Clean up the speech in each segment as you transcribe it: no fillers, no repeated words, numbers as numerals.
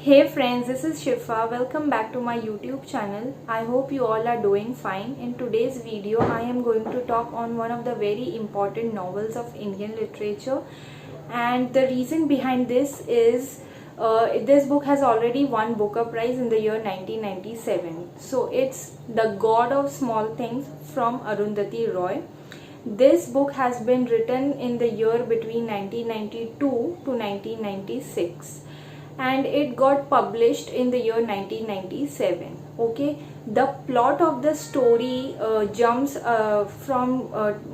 Hey friends, this is Shifa. Welcome back to my YouTube channel. I hope you all are doing fine. In today's video, I am going to talk on one of the very important novels of Indian literature. And the reason behind this is this book has already won Booker Prize in the year 1997. So it's The God of Small Things from Arundhati Roy. This book has been written in the year between 1992 to 1996 and it got published in the year 1997. Okay, the plot of the story jumps from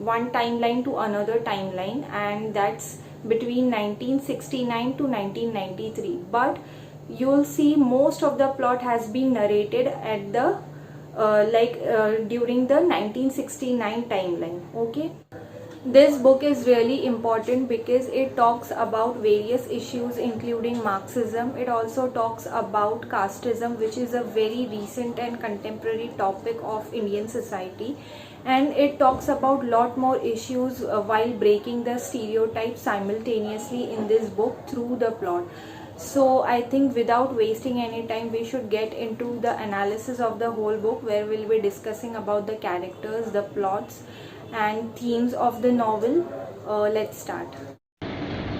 one timeline to another timeline, and that's between 1969 to 1993, but you'll see most of the plot has been narrated at the during the 1969 timeline. Okay, this book is really important because it talks about various issues including Marxism. It also talks about casteism, which is a very recent and contemporary topic of Indian society, and it talks about lot more issues while breaking the stereotypes simultaneously in this book through the plot. So I think without wasting any time, we should get into the analysis of the whole book, where we'll be discussing about the characters, the plots and themes of the novel. Let's start.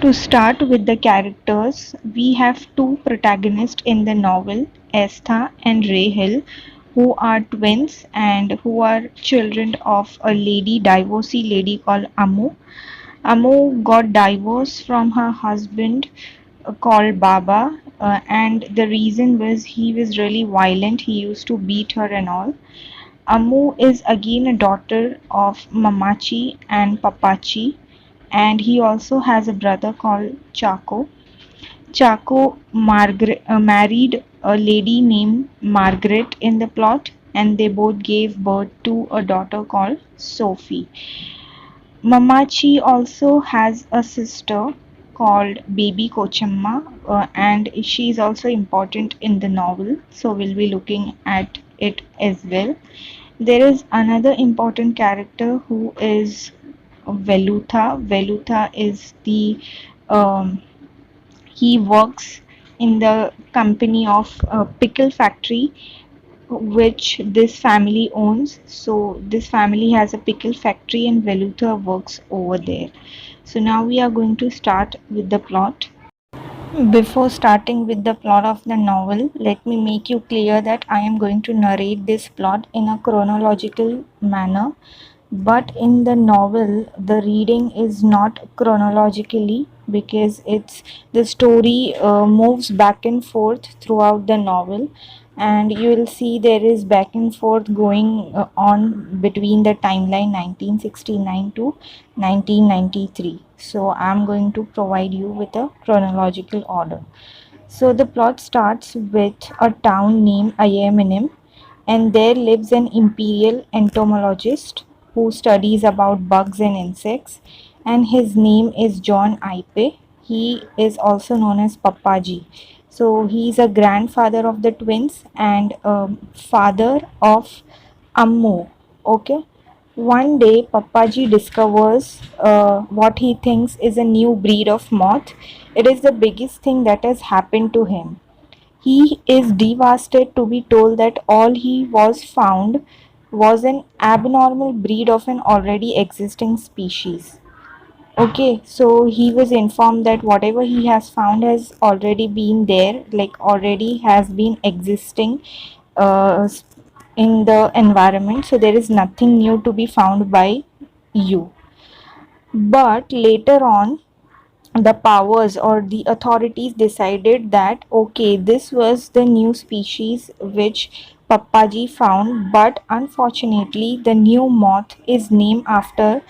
To start with the characters, we have two protagonists in the novel, Esther and Rahel, who are twins and who are children of a divorcee lady called Amu. Amu got divorced from her husband called Baba, and the reason was he was really violent. He used to beat her and all. Amu is again a daughter of Mamachi and Papachi, and he also has a brother called Chaco. Chaco married a lady named Margaret in the plot, and they both gave birth to a daughter called Sophie. Mamachi also has a sister called Baby Kochamma, and she is also important in the novel, so we'll be looking at it as well. There is another important character who is Velutha. Velutha is the he works in the company of a pickle factory which this family owns. So this family has a pickle factory and Velutha works over there. So now we are going to start with the plot. Before starting with the plot of the novel, let me make you clear that I am going to narrate this plot in a chronological manner, but in the novel the reading is not chronologically because it's the story moves back and forth throughout the novel, and you will see there is back and forth going on between the timeline 1969 to 1993. So I'm going to provide you with a chronological order. So the plot starts with a town named Ayamanim, and there lives an imperial entomologist who studies about bugs and insects, and his name is John Ipe. He is also known as Papaji. So he is a grandfather of the twins and father of Ammu. Okay. One day, Papaji discovers what he thinks is a new breed of moth. It is the biggest thing that has happened to him. He is devastated to be told that all he was found was an abnormal breed of an already existing species. Okay, so he was informed that whatever he has found has already been there, like already has been existing uh, in the environment, so there is nothing new to be found by you. But later on, the powers or the authorities decided that okay, this was the new species which Papaji found, but unfortunately the new moth is named after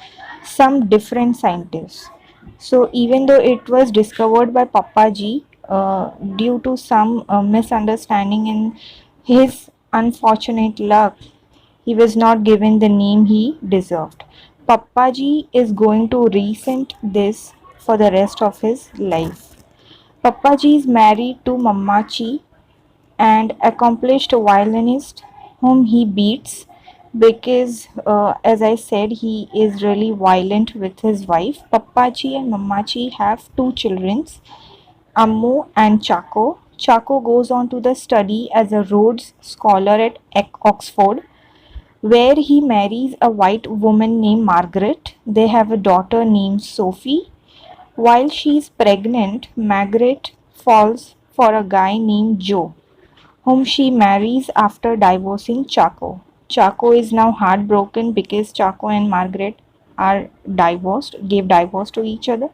some different scientists. So even though it was discovered by Papaji, due to some misunderstanding in his unfortunate luck, he was not given the name he deserved. Papaji is going to resent this for the rest of his life. Papaji is married to Mamachi, an accomplished violinist whom he beats because, as I said, he is really violent with his wife. Papaji and Mamachi have two children, Ammu and Chaco. Chaco goes on to the study as a Rhodes Scholar at Oxford, where he marries a white woman named Margaret. They have a daughter named Sophie. While she is pregnant, Margaret falls for a guy named Joe, whom she marries after divorcing Chaco. Chaco is now heartbroken because Chaco and Margaret are divorced, gave divorce to each other,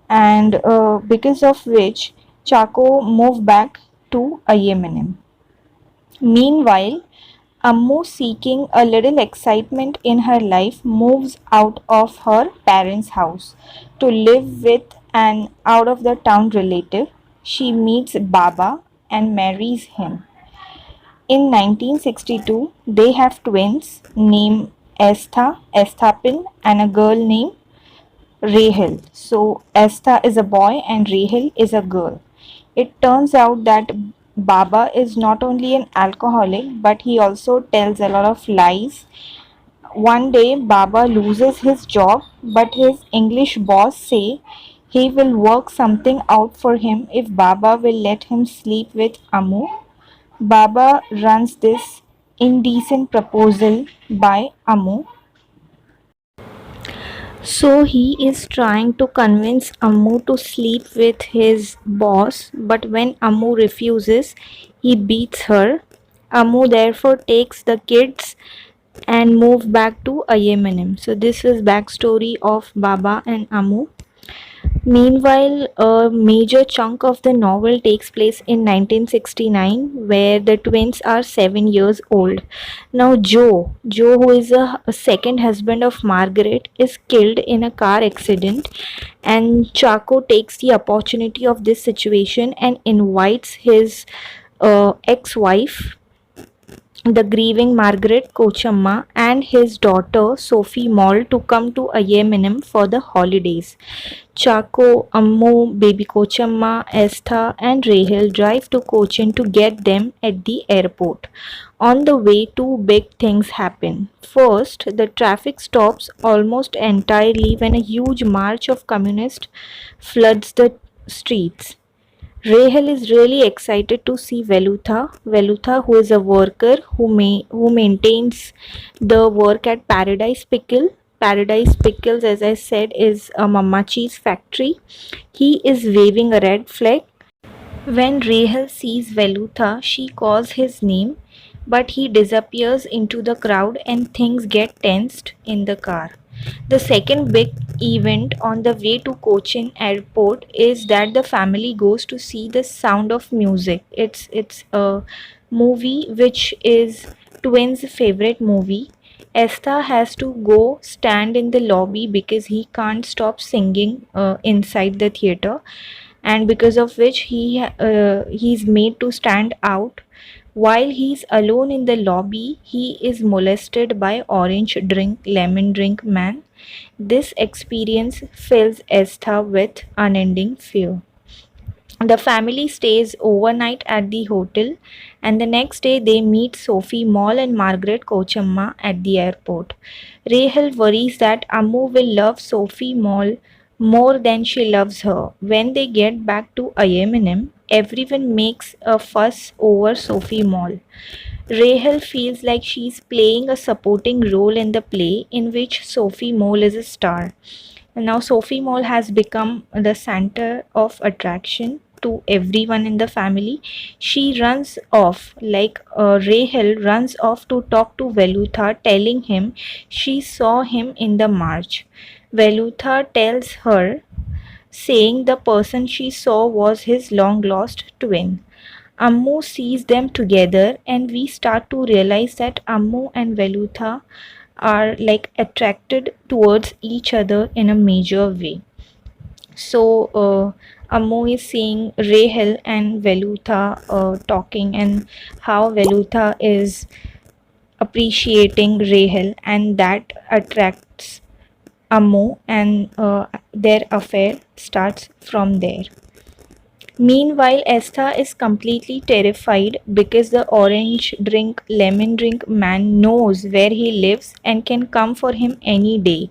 and because of which Chaco moved back to Yemen. Meanwhile, Ammu, seeking a little excitement in her life, moves out of her parents' house to live with an out of the town relative. She meets Baba and marries him. In 1962, they have twins named Esthapin, and a girl named Rahel. So Estha is a boy and Rahel is a girl. It turns out that Baba is not only an alcoholic but he also tells a lot of lies. One day Baba loses his job, but his English boss say he will work something out for him if Baba will let him sleep with Amu. Baba runs this indecent proposal by Amu. So he is trying to convince Ammu to sleep with his boss, but when Ammu refuses, he beats her. Ammu therefore takes the kids and move back to Yemen. So this is backstory of Baba and Ammu. Meanwhile, a major chunk of the novel takes place in 1969, where the twins are 7 years old. Now, Joe, who is a second husband of Margaret, is killed in a car accident, and Chaco takes the opportunity of this situation and invites his ex-wife, the grieving Margaret Kochamma, and his daughter Sophie Moll to come to Yemen for the holidays. Chaco, Ammu, baby Kochamma, Estha, and Rahel drive to Cochin to get them at the airport. On the way, two big things happen. First, the traffic stops almost entirely when a huge march of communists floods the streets. Rahel is really excited to see Velutha, who is a worker who maintains the work at Paradise Pickle. Paradise Pickles, as I said, is a Mama Cheese factory. He is waving a red flag. When Rahel sees Velutha, she calls his name, but he disappears into the crowd and things get tensed in the car. The second big event on the way to Cochin Airport is that the family goes to see The Sound of Music. It's a movie which is twins' favorite movie. Esther has to go stand in the lobby because he can't stop singing inside the theater, and because of which he's made to stand out. While he's alone in the lobby, he is molested by orange drink lemon drink man. This experience fills Esther with unending fear. The family stays overnight at the hotel, and the next day they meet Sophie Moll and Margaret Kochamma at the airport. Rahel worries that Ammu will love Sophie Moll more than she loves her. When they get back to Yemen, everyone makes a fuss over Sophie Moll. Rahel feels like she's playing a supporting role in the play in which Sophie Moll is a star. And now Sophie Moll has become the center of attraction to everyone in the family. She runs off, like Rahel runs off to talk to Velutha, telling him she saw him in the march. Velutha tells her, saying the person she saw was his long lost twin. Ammu sees them together, and we start to realize that Ammu and Velutha are like attracted towards each other in a major way. So Ammu is seeing Rahel and Velutha talking, and how Velutha is appreciating Rahel, and that attracts Ammu, and their affair starts from there. Meanwhile, Esther is completely terrified because the orange drink, lemon drink man knows where he lives and can come for him any day.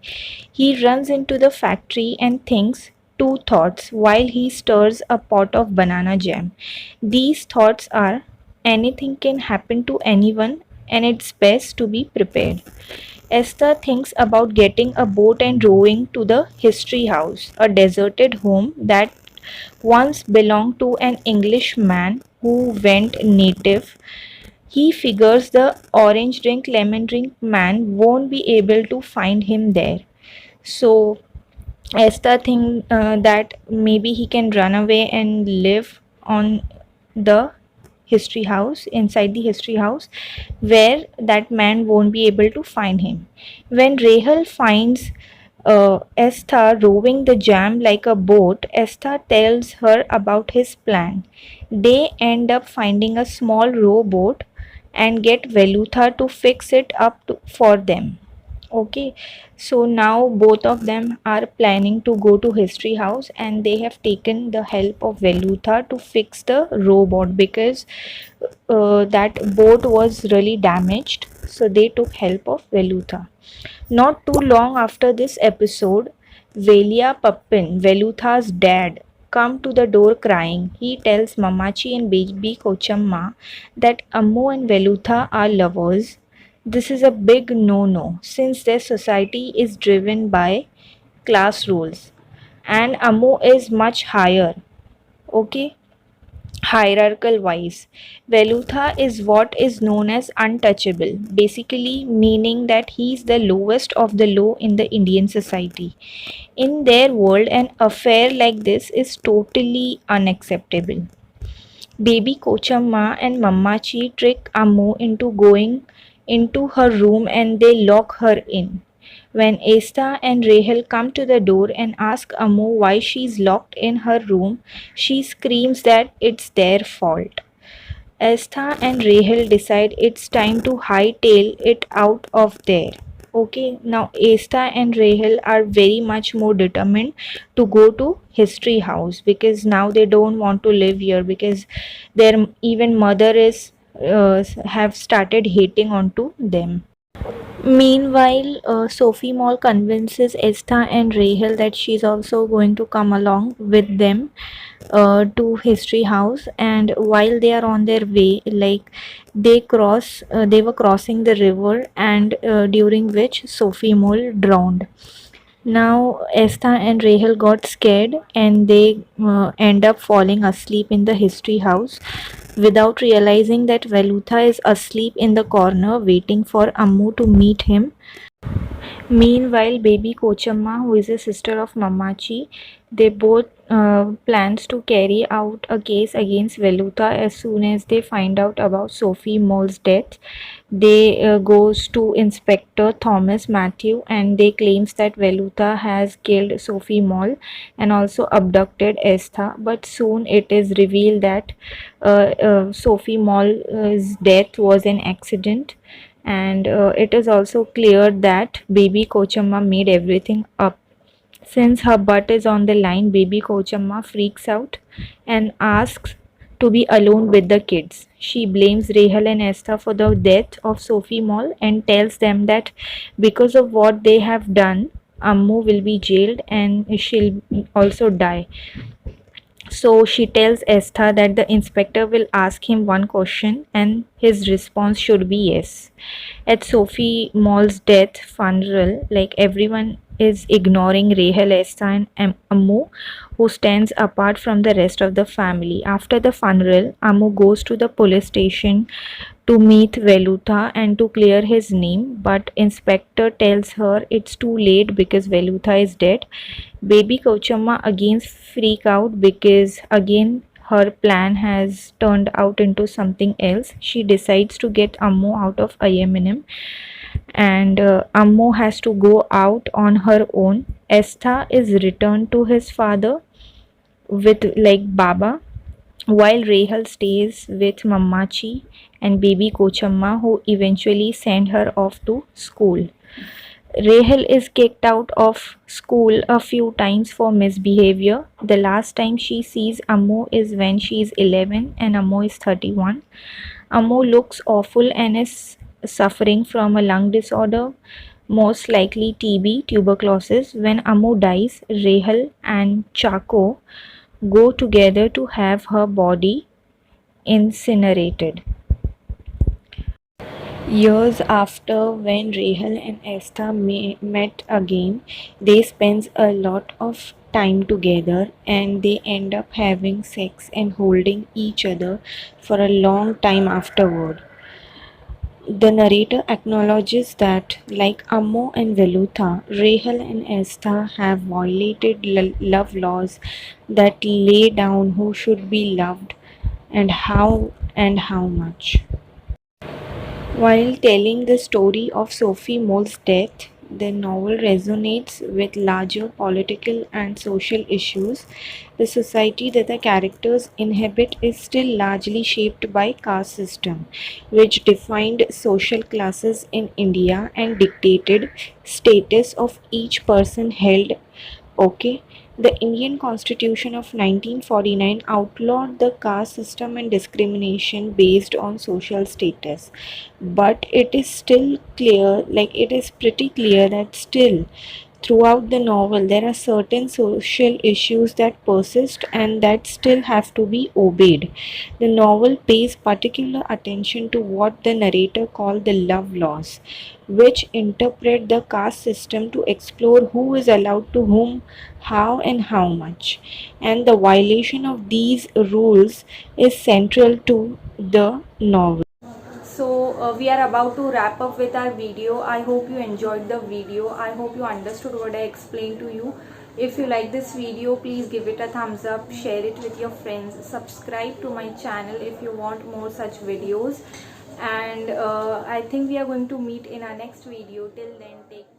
He runs into the factory and thinks two thoughts while he stirs a pot of banana jam. These thoughts are: anything can happen to anyone, and it's best to be prepared. Esther thinks about getting a boat and rowing to the History House, a deserted home that once belonged to an Englishman who went native. He figures the orange drink, lemon drink man won't be able to find him there. So Esther thinks that maybe he can run away and live on the history house, inside the history house, where that man won't be able to find him. When Rahel finds Esther rowing the jam like a boat, Esther tells her about his plan. They end up finding a small rowboat and get Velutha to fix it up for them. Okay, so now both of them are planning to go to History House, and they have taken the help of Velutha to fix the robot because that boat was really damaged. So they took help of Velutha. Not too long after this episode, Velia Pappin, Velutha's dad, come to the door crying. He tells Mamachi and baby Kochamma that Ammu and Velutha are lovers. This is a big no-no since their society is driven by class rules and Ammu is much higher. Okay, hierarchical wise. Velutha is what is known as untouchable, basically meaning that he is the lowest of the low in the Indian society. In their world, an affair like this is totally unacceptable. Baby Kochamma and Mammachi trick Ammu into going into her room and they lock her in. When Asta and Rahel come to the door and ask Ammu why she's locked in her room, she screams that it's their fault. Asta and Rahel decide it's time to hightail it out of there. Okay, now Asta and Rahel are very much more determined to go to History House because now they don't want to live here because their even mother is have started hating onto them. Meanwhile, Sophie Mall convinces Esther and Rahel that she's also going to come along with them to History House. And while they are on their way, like they were crossing the river, and during which Sophie Mall drowned. Now, Esther and Rahel got scared and they end up falling asleep in the history house without realizing that Velutha is asleep in the corner waiting for Ammu to meet him. Meanwhile, baby Kochamma, who is a sister of Mamachi, they both plans to carry out a case against Velutha as soon as they find out about Sophie Moll's death. They goes to Inspector Thomas Matthew and they claims that Velutha has killed Sophie Moll and also abducted Esther. But soon it is revealed that Sophie Moll's death was an accident, and it is also clear that baby Kochamma made everything up. Since her butt is on the line, baby Kochamma freaks out and asks to be alone with the kids. She blames Rahel and Esther for the death of Sophie Moll and tells them that because of what they have done, Ammu will be jailed and she'll also die. So she tells Esther that the inspector will ask him one question and his response should be yes. At Sophie Moll's death funeral, like everyone is ignoring Rahel, Esther, and Ammu, who stands apart from the rest of the family. After the funeral, Ammu goes to the police station to meet Velutha and to clear his name, but inspector tells her it's too late because Velutha is dead. Baby Kochamma again freak out because again her plan has turned out into something else. She decides to get Ammu out of IMNM and Ammu has to go out on her own. Esther is returned to his father with like Baba, while Rahel stays with Mamachi and baby Kochamma, who eventually send her off to school. Rahel is kicked out of school a few times for misbehavior. The last time she sees Ammu is when she is 11 and Ammu is 31. Ammu looks awful and is suffering from a lung disorder. most likely TB, tuberculosis. When Ammu dies, Rahel and Chaco go together to have her body incinerated. Years after, when Rahel and Esther met again, they spend a lot of time together and they end up having sex and holding each other for a long time afterward. The narrator acknowledges that, like Ammo and Velutha, Rahel and Esther have violated love laws that lay down who should be loved and how much. While telling the story of Sophie Moll's death, the novel resonates with larger political and social issues. The society that the characters inhabit is still largely shaped by caste system, which defined social classes in India and dictated status of each person held. Okay, the Indian Constitution of 1949 outlawed the caste system and discrimination based on social status, but it is still clear, like it is pretty clear that still throughout the novel there are certain social issues that persist and that still have to be obeyed. The novel pays particular attention to what the narrator called the love laws, which interpret the caste system to explore who is allowed to whom, how, and how much. And the violation of these rules is central to the novel. So we are about to wrap up with our video. I hope you enjoyed the video. I hope you understood what I explained to you. If you like this video, please give it a thumbs up, share it with your friends, subscribe to my channel if you want more such videos. And I think we are going to meet in our next video. Till then, take care.